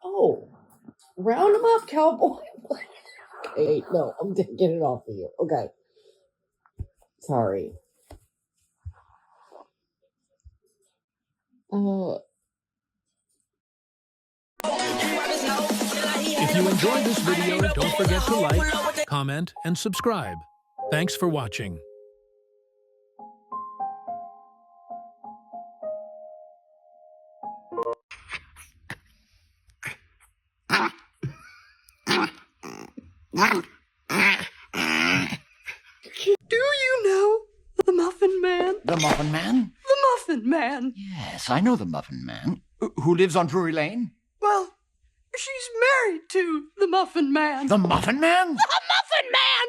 Oh, round them up, cowboy. Okay, no, I'm taking it off of you. Okay. Sorry. If you enjoyed this video, don't forget to like, comment, and subscribe. Thanks for watching. Do you know the Muffin Man? The Muffin Man? The Muffin Man. Yes, I know the Muffin Man. Who lives on Drury Lane? Well, she's married to the Muffin Man. The Muffin Man? The Muffin Man!